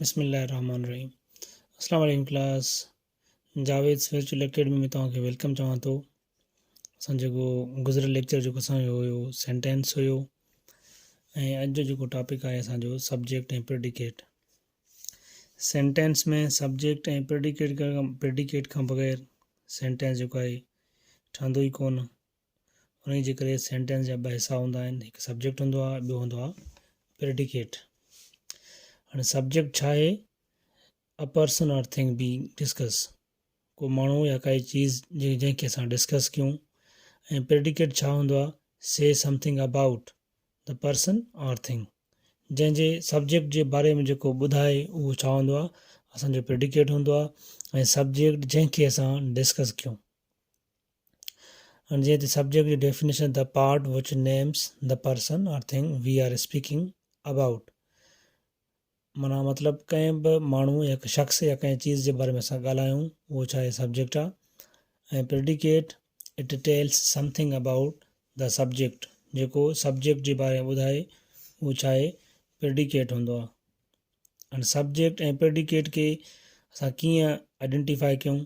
बिस्मिल्लाहिर्रहमानिर्रहीम। अस्सलाम वालेकुम क्लास। जावेद वर्चुअल एकेडमी में तव्हांखे वेलकम चवां थो। असां जेको गुज़िरियल लेक्चर जेको असांजो हुयो सेंटेंस हुयो ऐं अॼु जो जेको टॉपिक आहे असांजो सब्जेक्ट ऐं प्रेडिकेट। सेंटेंस में सब्जेक्ट ऐं प्रेडिकेट खां बग़ैर सेंटेंस जेको आहे ठहंदो ई कोन। उन जे करे सेंटेंस जा ॿ हिसा हूंदा आहिनि, हिकु सब्जेक्ट हूंदो आहे, ॿियो हूंदो आहे प्रेडिकेट। हाणे सब्जेक्ट छा आहे? अ पर्सन और थिंग बी डिस्कस, को माण्हू या काई चीज़ जंहिंखे असां डिस्कस कयूं। ऐं प्रेडिकेट छा हूंदो आहे? से समथिंग अबाउट द पर्सन और थिंग, जंहिंजे सब्जेक्ट जे बारे में जेको ॿुधाए उहो छा हूंदो आहे? असांजो प्रेडिकेट हूंदो आहे। ऐं सब्जेक्ट जंहिंखे असां डिस्कस कयूं, ऐं जीअं त सब्जेक्ट जी definition the part which names the person और thing we are speaking about, माना मतिलबु कंहिं बि माण्हू या शख़्स या कंहिं चीज़ जे बारे में असां ॻाल्हायूं उहो छा आहे? सब्जेक्ट आहे। ऐं predicate it tells something about the subject, जेको सब्जेक्ट जे बारे में ॿुधाए उहो छा आहे? प्रेडिकेट हूंदो आहे। हाणे सब्जेक्ट ऐं प्रेडिकेट खे असां कीअं आइडेंटिफाई कयूं?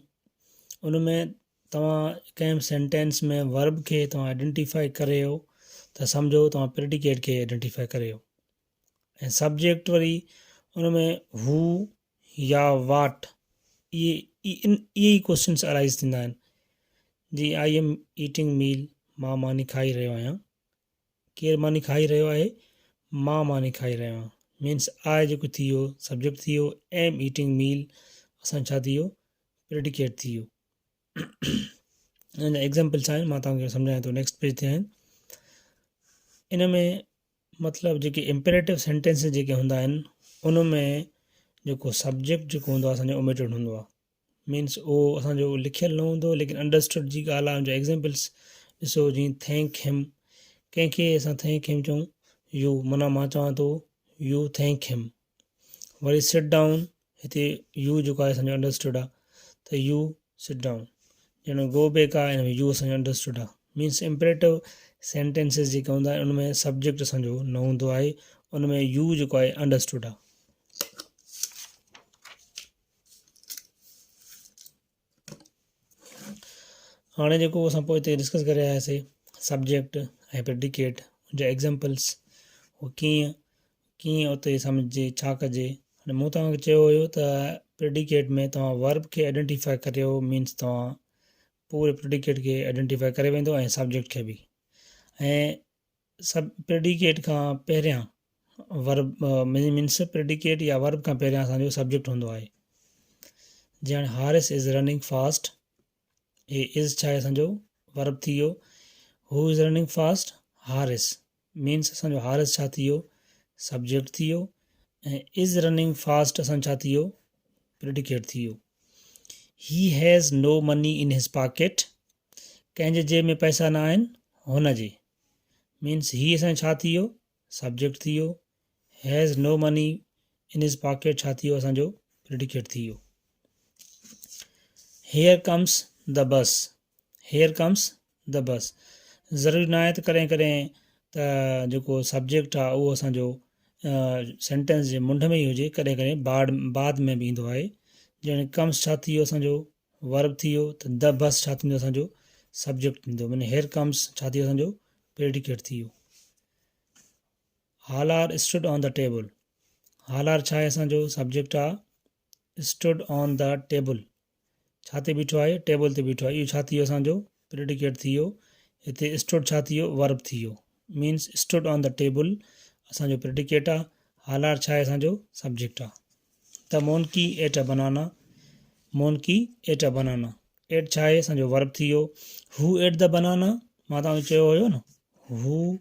उन में तव्हां कंहिं सेंटेंस में वर्ब खे तव्हां आइडेंटिफाई करे हो त सम्झो तव्हां प्रेडिकेट खे आइडेंटिफाई करे हो। ऐं सब्जेक्ट वरी उन में हू या वाट, इहे ई क्वेश्चन्स अराइज़ थींदा आहिनि। जी आई एम ईटिंग मील, मां मानी खाई रहियो आहियां। केरु मानी खाई रहियो आहे? मां मानी खाई रहियो आहियां। मीन्स आई जेको थी वियो सब्जेक्ट थी वियो, एम ईटिंग मील असां छा थी वियो? प्रेडिकेट थी वियो। इन एग्ज़ाम्पल्स आहिनि, मां तव्हांखे सम्झायां थो। नेक्स्ट पेज ते आहिनि। इन में मतिलबु जेके इम्पेरेटिव सेंटेंसिस जेके हूंदा आहिनि उन में जेको सब्जेक्ट जेको हूंदो आहे असांजो ओमिटेड हूंदो आहे। मीन्स उहो असांजो लिखियलु न हूंदो, लेकिन अंडरस्टूड जी ॻाल्हि आहे। उनजा एग्ज़ाम्पल्स ॾिसो, जीअं थैंक हिम, कंहिंखे असां थैंक हिम चऊं? यू, माना मां चवां थो यू थैंक हिम। वरी सिट डाउन, हिते यू जेको आहे असांजो अंडरस्टूड आहे त यू सिट डाउन। ॼण गो बैक आहे, हिन में यू असांजो अंडरस्टूड आहे। मीन्स इम्पेरेटिव सेंटेंसिस जेके हूंदा आहिनि उन में सब्जेक्ट असांजो न हूंदो आहे, उन में यू जेको आहे अंडरस्टूड आहे। हाणे जेको असां पोइ हिते डिस्कस करे आयासीं सब्जेक्ट ऐं प्रेडिकेट जा एग्ज़ाम्पल्स, उहो कीअं उते सम्झिजे, छा कजे। हाणे मूं तव्हांखे चयो हुयो त प्रेडिकेट में तव्हां वर्ब खे आइडेंटिफाई करियो, मीन्स तव्हां पूरे प्रेडिकेट खे आइडेंटिफाई करे वेंदो ऐं सब्जेक्ट खे बि। ऐं प्रेडिकेट खां पहिरियां वर्ब, मीन्स प्रेडिकेट या वर्ब खां पहिरियां असांजो सब्जेक्ट हूंदो आहे। जीअं हाणे Haris is running fast, he is छा आहे? असांजो वर्ब थी वियो। Who is running fast? Haris. Means असांजो हारिस छा थी वियो? सब्जेक्ट थी वियो। ऐं इज़ रनिंग फास्ट असां छा थी वियो? प्रेडिकेट थी वियो। He has no money in his pocket, कंहिंजे जेब में पैसा न आहिनि हुन जे। मीन्स ही असांजो छा थी वियो? सब्जेक्ट थी वियो। Has no money in his pocket छा थी वियो? असांजो प्रेडिकेट थी वियो। Here comes the bus, here comes the bus. ज़रूरी न आहे त कॾहिं कॾहिं त जेको सब्जेक्ट आहे उहो असांजो सेंटेंस जे मुंड में ई हुजे, कॾहिं कॾहिं बाद में बि ईंदो आहे। जीअं कम्स छा थी वियो? असांजो वर्ब थी वियो। त द बस छा थींदो? असांजो सब्जेक्ट थींदो। माना हेयर कम्स छा थी वियो? असांजो प्रेडिकेट थी वियो। Halar stood on the table, Halar छा आहे? असांजो सब्जेक्ट आहे। स्टूड ऑन द टेबल छा ते बीठो आहे? टेबल ते बीठो आहे। इहो छा थी वियो? असांजो प्रेडिकेट थी वियो। हिते स्टूड छा थी वियो? वर्ब थी वियो। Means stood on the table असांजो प्रेडिकेट आहे। हालार छा आहे? असांजो सब्जेक्ट आहे। The monkey ate a banana, monkey ate a banana, ate छा आहे? असांजो वर्ब थी वियो। हू एट द बनाना, मां तव्हांखे चयो हुयो न, हू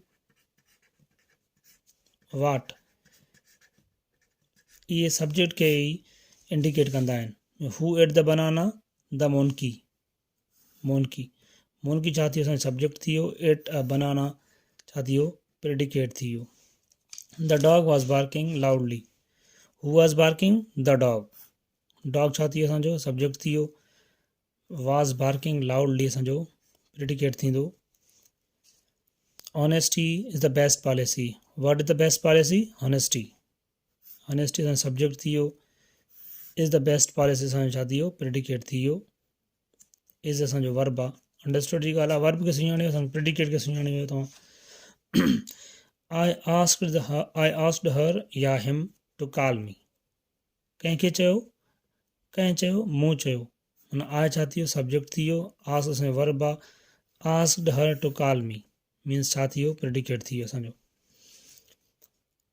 वाट, इहे सब्जेक्ट खे ई इंडिकेट कंदा आहिनि। हू at the banana? The monkey, monkey, monkey छा थी वियो? असांजो सब्जेक्ट थी वियो। एट अ बनाना छा थी वियो? प्रेडिकेट थी वियो। The dog was barking loudly, who was barking? The dog, dog छा थी वियो? असांजो सब्जेक्ट थी वियो। वॉज बार्किंग लाउडली असांजो प्रेडिकेट थींदो। Honesty is the best policy, what is the best policy? Honesty, honesty असांजो सब्जेक्ट थी वियो, इज़ द बेस्ट पॉलिसी असांजो छा थी वियो, प्रेडिकेट थी वियो, इज़ असांजो वर्ब आहे, अंडरस्टूड जी ॻाल्हि आहे, वर्ब खे सुञाणे असांजो प्रेडिकेट खे सुञाणे वियो तव्हां। आई आस्क्ड हर या हिम टू कॉल मी, कंहिंखे चयो, कंहिं चयो, मूं चयो, माना आए छा थी वियो, सब्जेक्ट थी वियो, आस्क असांजो वर्ब आहे, आस्क्ड हर टू कॉल मी मीन्स छा थी वियो, प्रेडिकेट थी वियो असांजो।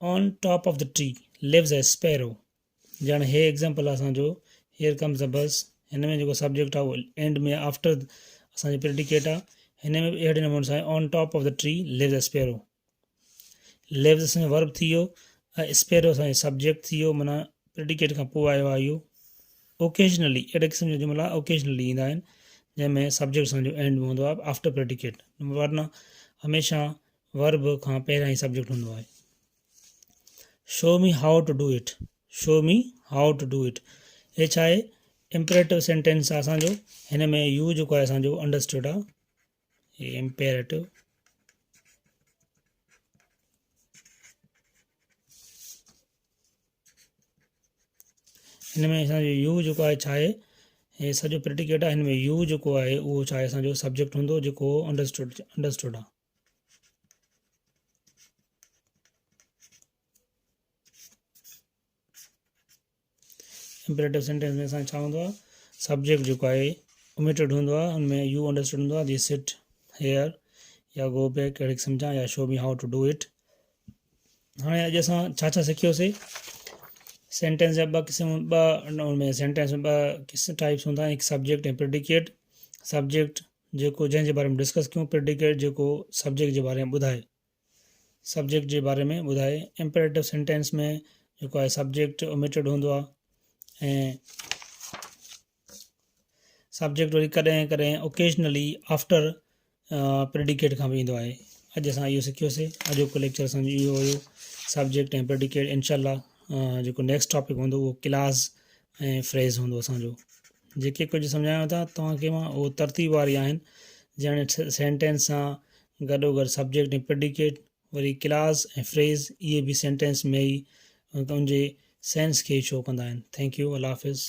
On top of the tree lives a sparrow, ॼण हे एग्ज़ाम्पल आहे असांजो, हियर कम्स द बस, हिन में जेको सब्जेक्ट आहे उहो एंड में आफ्टर असांजो प्रेडिकेट आहे, हिन में बि अहिड़े नमूने सां on top of the tree lives a sparrow, lives असांजो वर्ब थी वियो ऐं स्पैरो असांजो सब्जेक्ट थी वियो, माना प्रेडिकेट खां पोइ आयो आहे इहो। ओकेजनली अहिड़े क़िस्म जो जुमिला ओकेजनली ईंदा आहिनि जंहिंमें सब्जेक्ट असांजो एंड में हूंदो आहे आफ्टर प्रेडिकेट, वरना हमेशह वर्ब खां पहिरियां ई सब्जेक्ट हूंदो आहे। Show me how to do it, show me how to do it, हे छा आहे, इम्पेरेटिव सेंटेंस आहे असांजो, हिन में यू जेको आहे असांजो अंडरस्टूड आहे, हे इम्पेरेटिव, हिन में असांजो यू जेको आहे छा आहे, हे सॼो प्रेडिकेट आहे, हिन में यू जेको आहे उहो छा आहे असांजो सब्जेक्ट हूंदो जेको अंडरस्टूड आहे। इम्पेरेटिव सेंटेंस में असांजो छा हूंदो आहे, सब्जेक्ट जेको आहे ओमिटेड हूंदो आहे, हुनमें यू अंडरस्टूड हूंदो आहे, जी सिट हेयर या गो बैक अहिड़े क़िस्म जा, या show me how to do it. हाणे अॼु असां छा छा सिखियोसीं, सेंटेंस जा ॿ क़िस्म, हुनमें सेंटेंस में ॿ क़िस्म टाइप्स हूंदा आहिनि, हिकु सब्जेक्ट ऐं प्रेडिकेट। सब्जेक्ट जेको जंहिंजे बारे में डिस्कस कयूं, प्रेडिकेट जेको सब्जेक्ट जे बारे में ॿुधाए, सब्जेक्ट जे बारे में ॿुधाए। इम्पेरेटिव सेंटेंस में जेको आहे सब्जेक्ट ओमिटेड हूंदो आहे ऐं सब्जेक्ट वरी कॾहिं कॾहिं ओकेजनली आफ्टर प्रेडिकेट खां बि ईंदो आहे। अॼु असां इहो सिखियोसीं, अॼोको लेक्चर असांजो इहो हुयो, सब्जेक्ट ऐं प्रेडिकेट। इंशाल्लाह जेको नेक्स्ट टॉपिक हूंदो उहो क्लास ऐं फ्रेज़ हूंदो असांजो। जेके कुझु सम्झायूं था तव्हांखे मां उहो तरतीब वारी आहिनि, ॼण सेंटेंस सां गॾोगॾु सब्जेक्ट ऐं प्रेडिकेट, वरी क्लास ऐं फ्रेज़, इहे बि सेंटेंस में ई उनजे सेंस खे शो कंदा आहिनि। थैंक यू, अल्लाह हाफ़िज़।